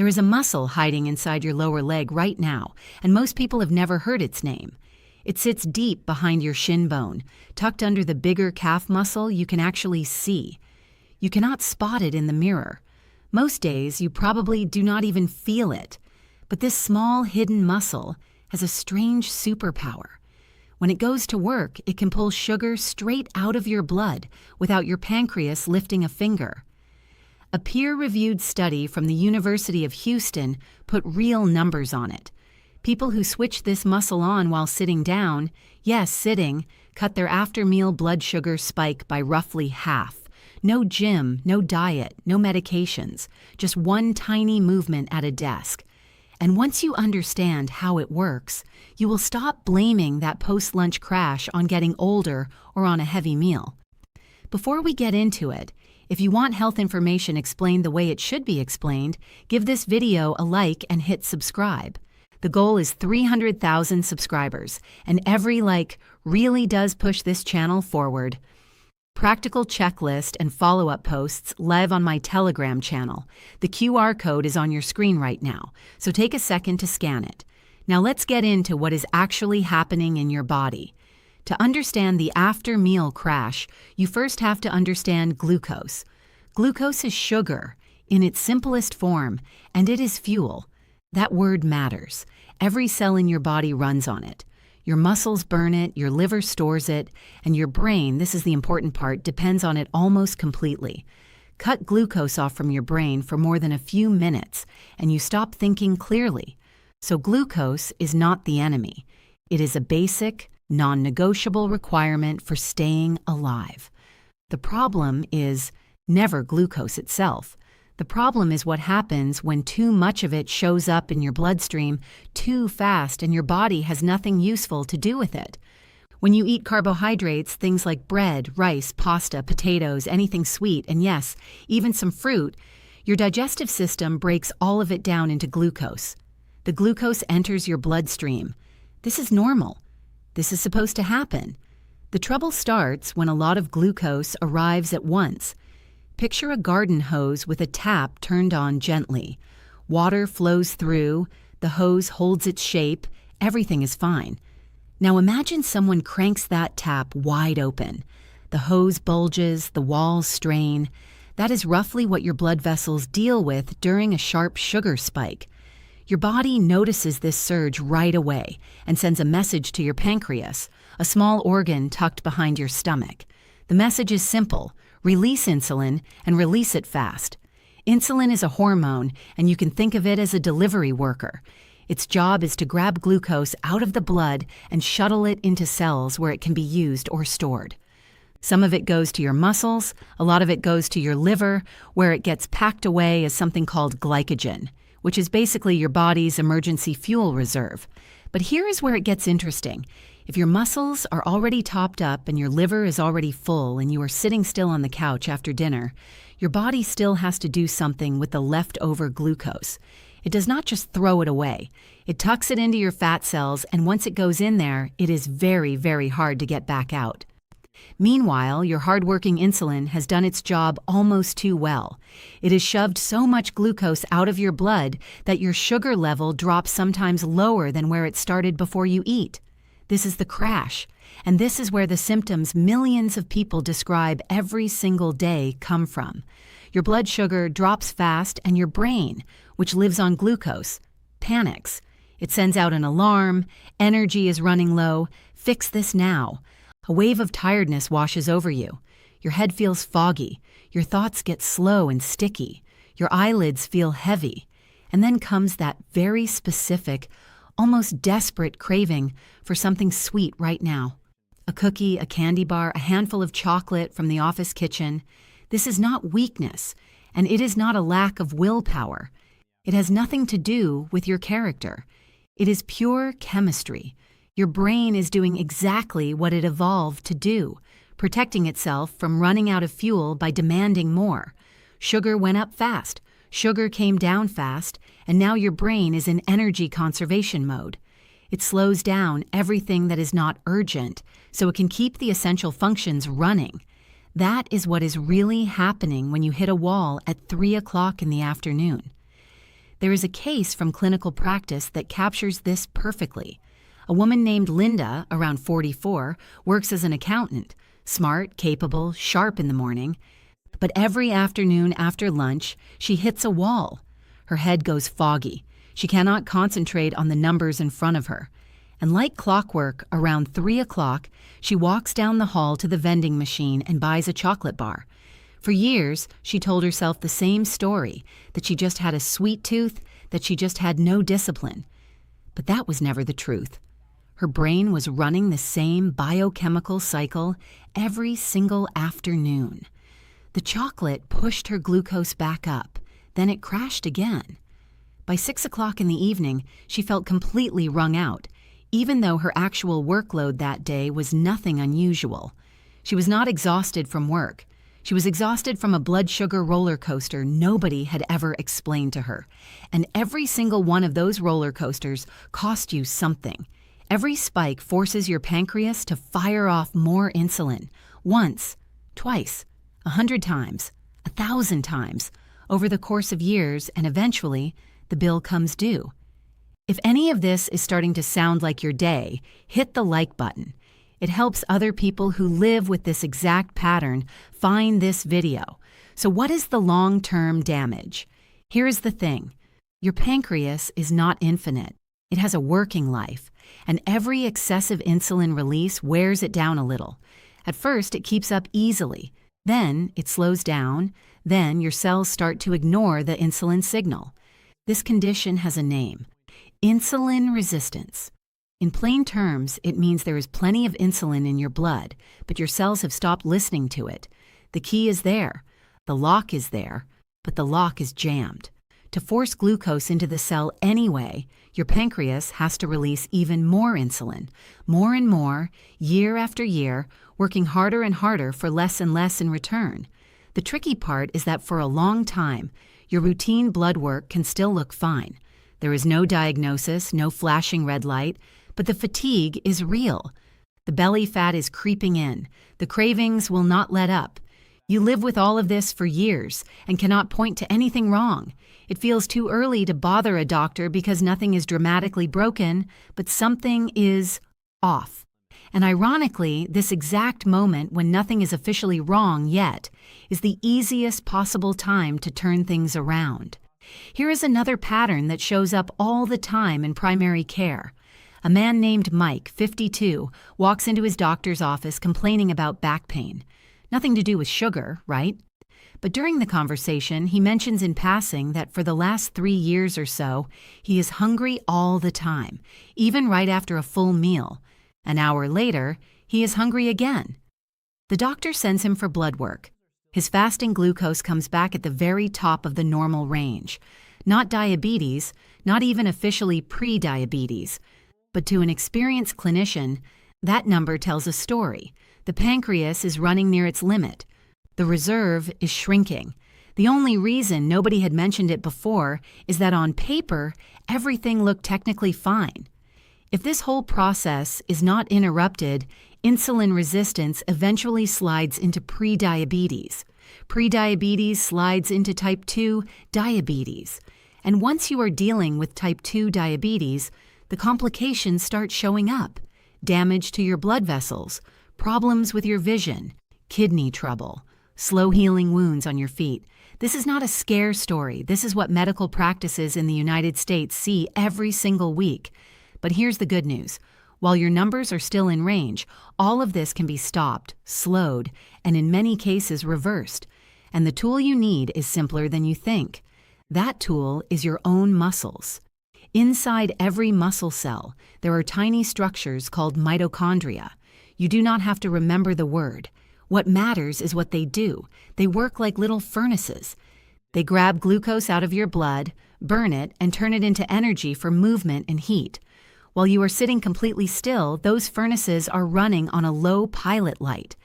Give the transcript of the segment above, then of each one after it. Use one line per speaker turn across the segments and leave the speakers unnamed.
There is a muscle hiding inside your lower leg right now, and most people have never heard its name. It sits deep behind your shin bone, tucked under the bigger calf muscle you can actually see. You cannot spot it in the mirror. Most days, you probably do not even feel it. But this small hidden muscle has a strange superpower. When it goes to work, it can pull sugar straight out of your blood without your pancreas lifting a finger. A peer-reviewed study from the University of Houston put real numbers on it. People who switch this muscle on while sitting down, yes, sitting, cut their after-meal blood sugar spike by roughly half. No gym, no diet, no medications, just one tiny movement at a desk. And once you understand how it works, you will stop blaming that post-lunch crash on getting older or on a heavy meal. Before we get into it, if you want health information explained the way it should be explained, give this video a like and hit subscribe. The goal is 300,000 subscribers, and every like really does push this channel forward. Practical checklist and follow-up posts live on my Telegram channel. The QR code is on your screen right now, so take a second to scan it. Now let's get into what is actually happening in your body. To understand the after-meal crash, you first have to understand glucose. Glucose is sugar in its simplest form, and it is fuel. That word matters. Every cell in your body runs on it. Your muscles burn it, your liver stores it, and your brain, this is the important part, depends on it almost completely. Cut glucose off from your brain for more than a few minutes, and you stop thinking clearly. So glucose is not the enemy. It is a basic, non-negotiable requirement for staying alive. The problem is never glucose itself. The problem is what happens when too much of it shows up in your bloodstream too fast and your body has nothing useful to do with it. When you eat carbohydrates, things like bread, rice, pasta, potatoes, anything sweet, and yes, even some fruit, your digestive system breaks all of it down into glucose. The glucose enters your bloodstream. This is normal. This is supposed to happen. The trouble starts when a lot of glucose arrives at once. Picture a garden hose with a tap turned on gently. Water flows through, the hose holds its shape, everything is fine. Now imagine someone cranks that tap wide open. The hose bulges, the walls strain. That is roughly what your blood vessels deal with during a sharp sugar spike. Your body notices this surge right away and sends a message to your pancreas, a small organ tucked behind your stomach. The message is simple: release insulin and release it fast. Insulin is a hormone, and you can think of it as a delivery worker. Its job is to grab glucose out of the blood and shuttle it into cells where it can be used or stored. Some of it goes to your muscles, a lot of it goes to your liver, where it gets packed away as something called glycogen, which is basically your body's emergency fuel reserve. But here is where it gets interesting. If your muscles are already topped up and your liver is already full and you are sitting still on the couch after dinner, your body still has to do something with the leftover glucose. It does not just throw it away. It tucks it into your fat cells, and once it goes in there, it is very, very hard to get back out. Meanwhile, your hardworking insulin has done its job almost too well. It has shoved so much glucose out of your blood that your sugar level drops sometimes lower than where it started before you eat. This is the crash, and this is where the symptoms millions of people describe every single day come from. Your blood sugar drops fast, and your brain, which lives on glucose, panics. It sends out an alarm, energy is running low, fix this now. A wave of tiredness washes over you. Your head feels foggy, your thoughts get slow and sticky, your eyelids feel heavy, and then comes that very specific, almost desperate craving for something sweet right now. A cookie, a candy bar, a handful of chocolate from the office kitchen. This is not weakness, and it is not a lack of willpower. It has nothing to do with your character. It is pure chemistry. Your brain is doing exactly what it evolved to do, protecting itself from running out of fuel by demanding more. Sugar went up fast, sugar came down fast, and now your brain is in energy conservation mode. It slows down everything that is not urgent, so it can keep the essential functions running. That is what is really happening when you hit a wall at 3 o'clock in the afternoon. There is a case from clinical practice that captures this perfectly. A woman named Linda, around 44, works as an accountant, smart, capable, sharp in the morning. But every afternoon after lunch, she hits a wall. Her head goes foggy. She cannot concentrate on the numbers in front of her. And like clockwork, around 3 o'clock, she walks down the hall to the vending machine and buys a chocolate bar. For years, she told herself the same story, that she just had a sweet tooth, that she just had no discipline. But that was never the truth. Her brain was running the same biochemical cycle every single afternoon. The chocolate pushed her glucose back up, then it crashed again. By 6 o'clock in the evening, she felt completely wrung out, even though her actual workload that day was nothing unusual. She was not exhausted from work. She was exhausted from a blood sugar roller coaster nobody had ever explained to her. And every single one of those roller coasters cost you something. Every spike forces your pancreas to fire off more insulin. Once, twice, 100 times, 1,000 times, over the course of years, and eventually, the bill comes due. If any of this is starting to sound like your day, hit the like button. It helps other people who live with this exact pattern find this video. So what is the long-term damage? Here is the thing. Your pancreas is not infinite. It has a working life, and every excessive insulin release wears it down a little. At first, it keeps up easily. Then it slows down. Then your cells start to ignore the insulin signal. This condition has a name: insulin resistance. In plain terms, it means there is plenty of insulin in your blood, but your cells have stopped listening to it. The key is there. The lock is there, but the lock is jammed. To force glucose into the cell anyway, your pancreas has to release even more insulin, more and more, year after year, working harder and harder for less and less in return. The tricky part is that for a long time, your routine blood work can still look fine. There is no diagnosis, no flashing red light, but the fatigue is real. The belly fat is creeping in. The cravings will not let up. You live with all of this for years and cannot point to anything wrong. It feels too early to bother a doctor because nothing is dramatically broken, but something is off. And ironically, this exact moment when nothing is officially wrong yet is the easiest possible time to turn things around. Here is another pattern that shows up all the time in primary care. A man named Mike, 52, walks into his doctor's office complaining about back pain. Nothing to do with sugar, right? But during the conversation, he mentions in passing that for the last 3 years or so, he is hungry all the time, even right after a full meal. An hour later, he is hungry again. The doctor sends him for blood work. His fasting glucose comes back at the very top of the normal range. Not diabetes, not even officially pre-diabetes. But to an experienced clinician, that number tells a story. The pancreas is running near its limit. The reserve is shrinking. The only reason nobody had mentioned it before is that on paper, everything looked technically fine. If this whole process is not interrupted, insulin resistance eventually slides into pre-diabetes. Pre-diabetes slides into type 2 diabetes. And once you are dealing with type 2 diabetes, the complications start showing up. Damage to your blood vessels, problems with your vision, kidney trouble, slow healing wounds on your feet. This is not a scare story. This is what medical practices in the United States see every single week. But here's the good news. While your numbers are still in range, all of this can be stopped, slowed, and in many cases reversed. And the tool you need is simpler than you think. That tool is your own muscles. Inside every muscle cell, there are tiny structures called mitochondria. You do not have to remember the word. What matters is what they do. They work like little furnaces. They grab glucose out of your blood, burn it, and turn it into energy for movement and heat. While you are sitting completely still, those furnaces are running on a low pilot light.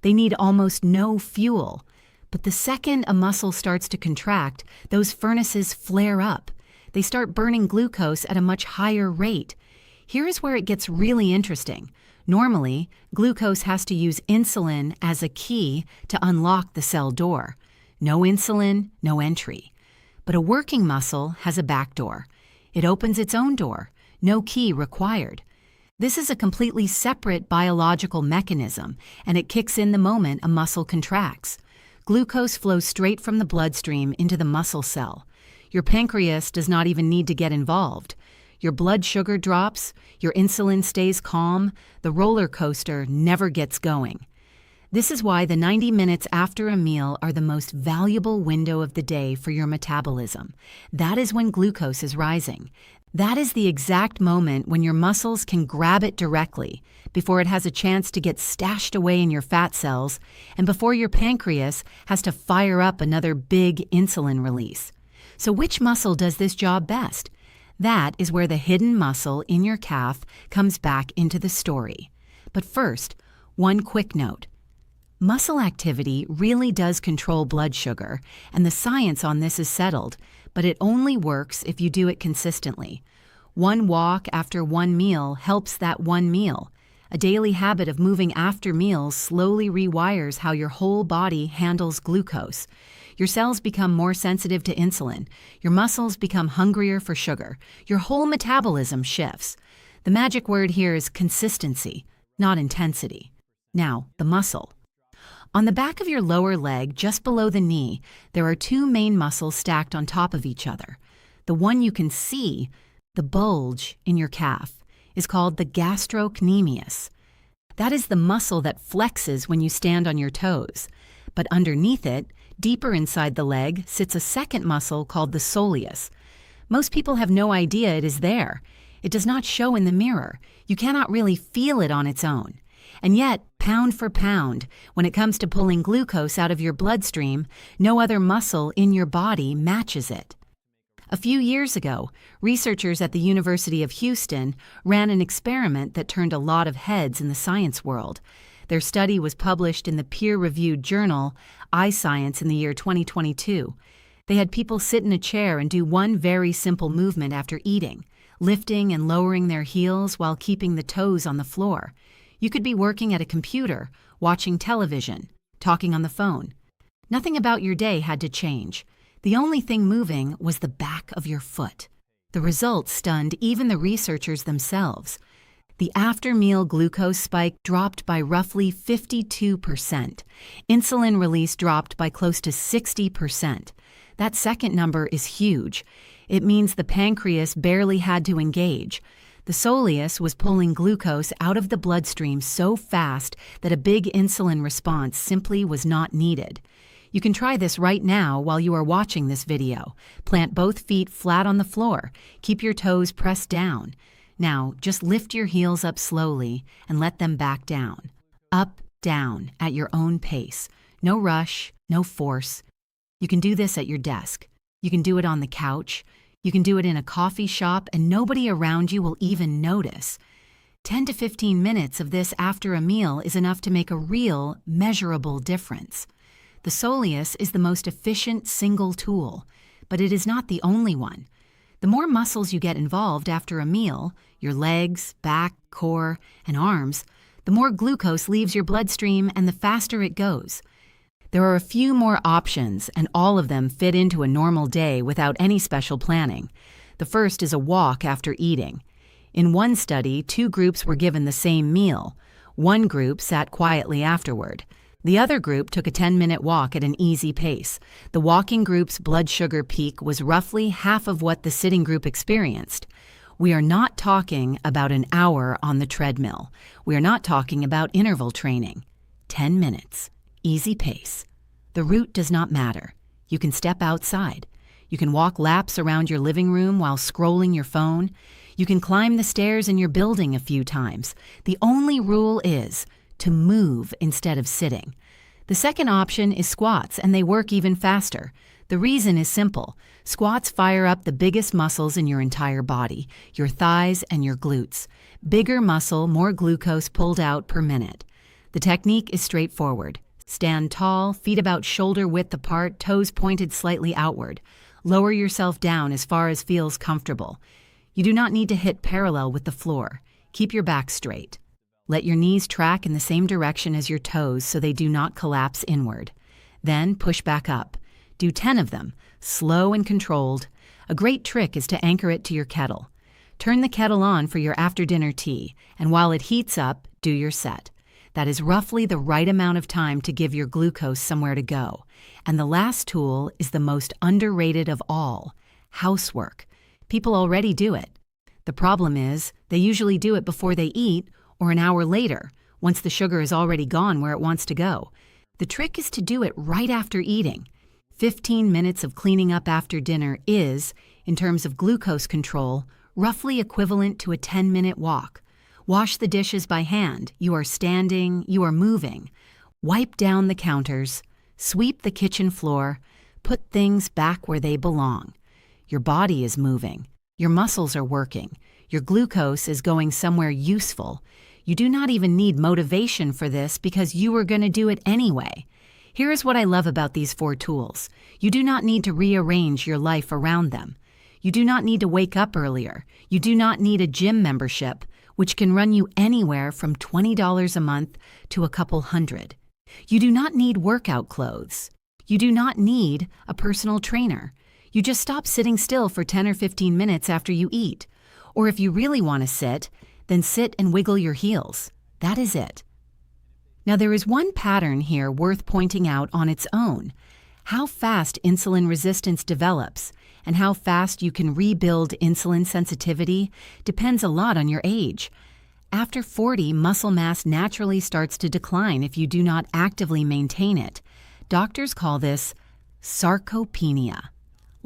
They need almost no fuel. But the second a muscle starts to contract, those furnaces flare up. They start burning glucose at a much higher rate. Here is where it gets really interesting. Normally, glucose has to use insulin as a key to unlock the cell door. No insulin, no entry. But a working muscle has a back door. It opens its own door, no key required. This is a completely separate biological mechanism, and it kicks in the moment a muscle contracts. Glucose flows straight from the bloodstream into the muscle cell. Your pancreas does not even need to get involved. Your blood sugar drops, your insulin stays calm, the roller coaster never gets going. This is why the 90 minutes after a meal are the most valuable window of the day for your metabolism. That is when glucose is rising. That is the exact moment when your muscles can grab it directly, before it has a chance to get stashed away in your fat cells, and before your pancreas has to fire up another big insulin release. So which muscle does this job best? That is where the hidden muscle in your calf comes back into the story. But first, one quick note. Muscle activity really does control blood sugar, and the science on this is settled, but it only works if you do it consistently. One walk after one meal helps that one meal. A daily habit of moving after meals slowly rewires how your whole body handles glucose. Your cells become more sensitive to insulin. Your muscles become hungrier for sugar. Your whole metabolism shifts. The magic word here is consistency, not intensity. Now, the muscle. On the back of your lower leg, just below the knee, there are two main muscles stacked on top of each other. The one you can see, the bulge in your calf, is called the gastrocnemius. That is the muscle that flexes when you stand on your toes. But underneath it, deeper inside the leg, sits a second muscle called the soleus. Most people have no idea it is there. It does not show in the mirror. You cannot really feel it on its own. And yet, pound for pound, when it comes to pulling glucose out of your bloodstream, no other muscle in your body matches it. A few years ago, researchers at the University of Houston ran an experiment that turned a lot of heads in the science world. Their study was published in the peer-reviewed journal iScience in the year 2022. They had people sit in a chair and do one very simple movement after eating, lifting and lowering their heels while keeping the toes on the floor. You could be working at a computer, watching television, talking on the phone. Nothing about your day had to change. The only thing moving was the back of your foot. The results stunned even the researchers themselves. The after-meal glucose spike dropped by roughly 52%. Insulin release dropped by close to 60%. That second number is huge. It means the pancreas barely had to engage. The soleus was pulling glucose out of the bloodstream so fast that a big insulin response simply was not needed. You can try this right now while you are watching this video. Plant both feet flat on the floor. Keep your toes pressed down. Now, just lift your heels up slowly and let them back down. Up, down, at your own pace. No rush, no force. You can do this at your desk. You can do it on the couch. You can do it in a coffee shop, and nobody around you will even notice. 10 to 15 minutes of this after a meal is enough to make a real, measurable difference. The soleus is the most efficient single tool, but it is not the only one. The more muscles you get involved after a meal, your legs, back, core, and arms, the more glucose leaves your bloodstream and the faster it goes. There are a few more options, and all of them fit into a normal day without any special planning. The first is a walk after eating. In one study, 2 groups were given the same meal. One group sat quietly afterward. The other group took a 10-minute walk at an easy pace. The walking group's blood sugar peak was roughly half of what the sitting group experienced. We are not talking about an hour on the treadmill. We are not talking about interval training. 10 minutes. Easy pace. The route does not matter. You can step outside. You can walk laps around your living room while scrolling your phone. You can climb the stairs in your building a few times. The only rule is to move instead of sitting. The second option is squats, and they work even faster. The reason is simple. Squats fire up the biggest muscles in your entire body, your thighs and your glutes. Bigger muscle, more glucose pulled out per minute. The technique is straightforward. Stand tall, feet about shoulder width apart, toes pointed slightly outward. Lower yourself down as far as feels comfortable. You do not need to hit parallel with the floor. Keep your back straight. Let your knees track in the same direction as your toes so they do not collapse inward. Then push back up. Do 10 of them. slow and controlled. A great trick is to anchor it to your kettle. Turn the kettle on for your after-dinner tea, and while it heats up, do your set. That is roughly the right amount of time to give your glucose somewhere to go. And the last tool is the most underrated of all, housework. People already do it. The problem is, they usually do it before they eat or an hour later, once the sugar is already gone where it wants to go. The trick is to do it right after eating. 15 minutes of cleaning up after dinner is, in terms of glucose control, roughly equivalent to a 10-minute walk. Wash the dishes by hand. You are standing, you are moving. Wipe down the counters, sweep the kitchen floor, put things back where they belong. Your body is moving. Your muscles are working. Your glucose is going somewhere useful. You do not even need motivation for this because you are going to do it anyway. Here is what I love about these 4 tools. You do not need to rearrange your life around them. You do not need to wake up earlier. You do not need a gym membership, which can run you anywhere from $20 a month to a couple hundred. You do not need workout clothes. You do not need a personal trainer. You just stop sitting still for 10 or 15 minutes after you eat. Or if you really want to sit, then sit and wiggle your heels. That is it. Now there is one pattern here worth pointing out on its own. How fast insulin resistance develops and how fast you can rebuild insulin sensitivity depends a lot on your age. After 40, muscle mass naturally starts to decline if you do not actively maintain it. Doctors call this sarcopenia.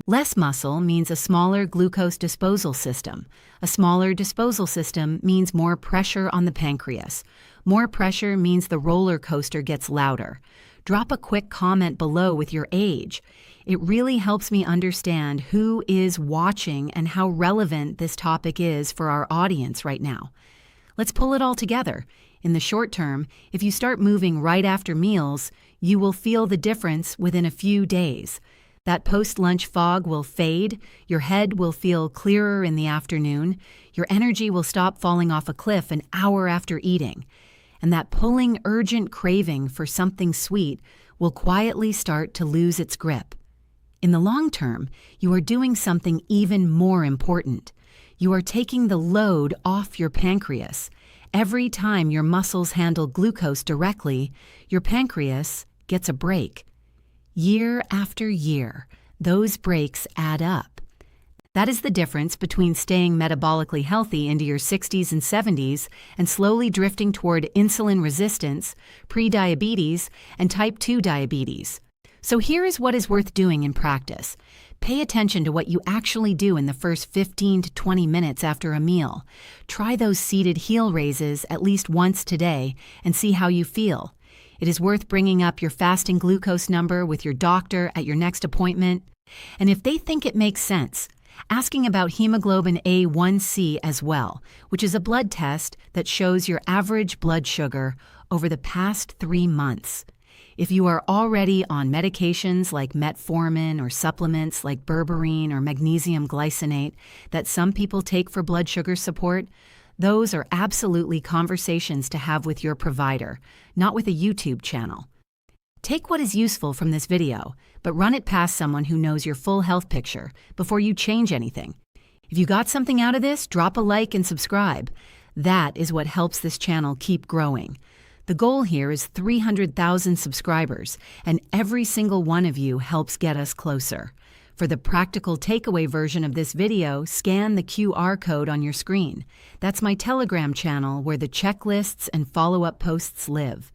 Less muscle means a smaller glucose disposal system. A smaller disposal system means more pressure on the pancreas. More pressure means the roller coaster gets louder. Drop a quick comment below with your age. It really helps me understand who is watching and how relevant this topic is for our audience right now. Let's pull it all together. In the short term, if you start moving right after meals, you will feel the difference within a few days. That post-lunch fog will fade, your head will feel clearer in the afternoon, your energy will stop falling off a cliff an hour after eating, and that pulling urgent craving for something sweet will quietly start to lose its grip. In the long term, you are doing something even more important. You are taking the load off your pancreas. Every time your muscles handle glucose directly, your pancreas gets a break. Year after year, those breaks add up. That is the difference between staying metabolically healthy into your 60s and 70s and slowly drifting toward insulin resistance, prediabetes, and type 2 diabetes. So here is what is worth doing in practice. Pay attention to what you actually do in the first 15 to 20 minutes after a meal. Try those seated heel raises at least once today and see how you feel. It is worth bringing up your fasting glucose number with your doctor at your next appointment. And if they think it makes sense, asking about hemoglobin A1C as well, which is a blood test that shows your average blood sugar over the past 3 months. If you are already on medications like metformin or supplements like berberine or magnesium glycinate that some people take for blood sugar support, those are absolutely conversations to have with your provider, not with a YouTube channel. Take what is useful from this video, but run it past someone who knows your full health picture before you change anything. If you got something out of this, drop a like and subscribe. That is what helps this channel keep growing. The goal here is 300,000 subscribers, and every single one of you helps get us closer. For the practical takeaway version of this video, scan the QR code on your screen. That's my Telegram channel where the checklists and follow-up posts live.